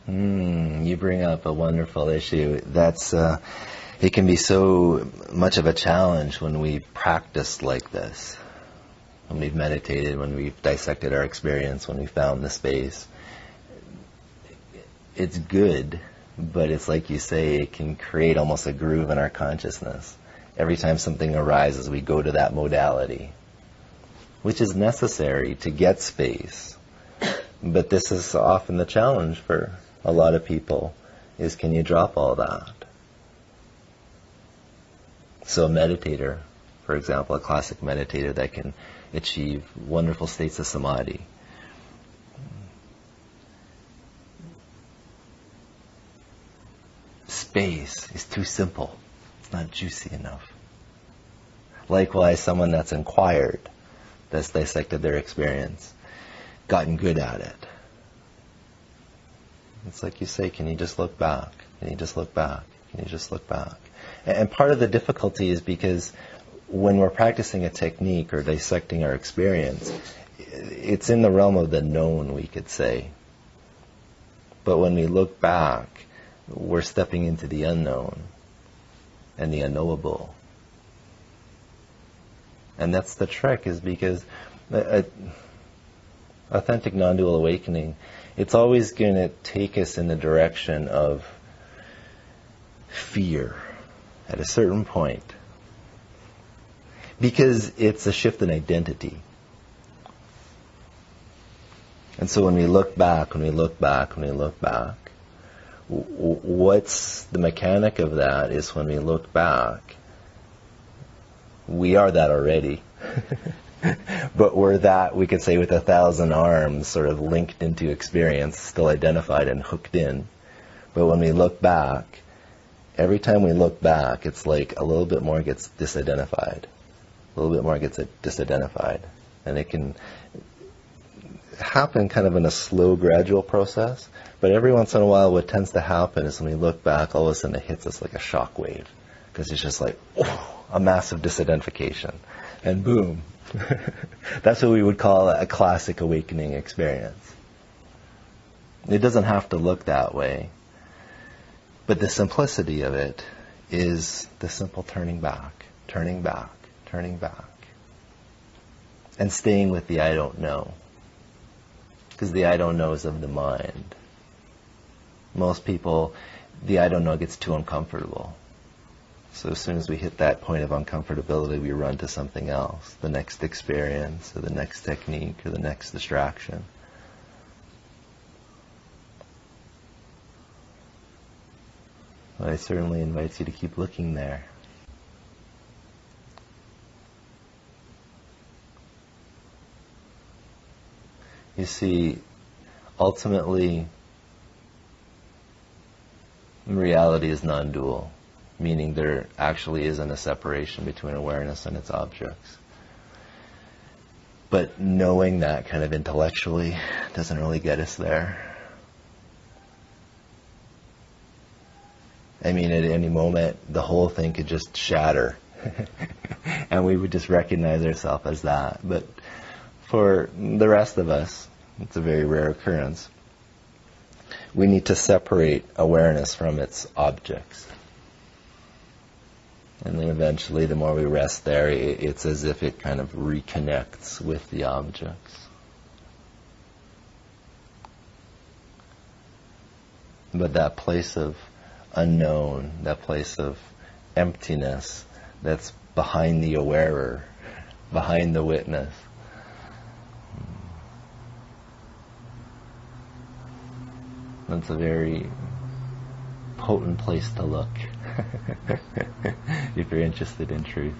You bring up a wonderful issue. It can be so much of a challenge when we practice like this, when we've meditated, when we've dissected our experience, when we found the space. It's good, but it's like you say, it can create almost a groove in our consciousness. Every time something arises, we go to that modality, which is necessary to get space. But this is often the challenge for a lot of people, is can you drop all that? So a meditator, for example, a classic meditator that can achieve wonderful states of samadhi, space is too simple. It's not juicy enough. Likewise, someone that's inquired, that's dissected their experience, gotten good at it. It's like you say, can you just look back? Can you just look back? Can you just look back? And part of the difficulty is because when we're practicing a technique or dissecting our experience, it's in the realm of the known, we could say. But when we look back, we're stepping into the unknown and the unknowable. And that's the trick, is because authentic non-dual awakening, it's always going to take us in the direction of fear at a certain point, because it's a shift in identity. And so when we look back, what's the mechanic of that is when we look back, we are that already. But we're that, we could say, with 1,000 arms sort of linked into experience, still identified and hooked in. But when we look back, every time we look back, it's like a little bit more gets disidentified. A little bit more gets disidentified. And it can happen kind of in a slow, gradual process. But every once in a while, what tends to happen is when we look back, all of a sudden it hits us like a shock wave. Because it's just like, a massive disidentification. And boom. That's what we would call a classic awakening experience. It doesn't have to look that way. But the simplicity of it is the simple turning back, turning back, turning back. And staying with the I don't know. Because the I don't know is of the mind. Most people, the I don't know gets too uncomfortable. So as soon as we hit that point of uncomfortability, we run to something else, the next experience, or the next technique, or the next distraction. But I certainly invite you to keep looking there. You see, ultimately, reality is non-dual, meaning there actually isn't a separation between awareness and its objects. But knowing that kind of intellectually doesn't really get us there. I mean, at any moment, the whole thing could just shatter. And we would just recognize ourselves as that. But for the rest of us, it's a very rare occurrence. We need to separate awareness from its objects. And then eventually, the more we rest there, it's as if it kind of reconnects with the objects. But that place of unknown, that place of emptiness that's behind the awarer, behind the witness, that's a very potent place to look if you're interested in truth.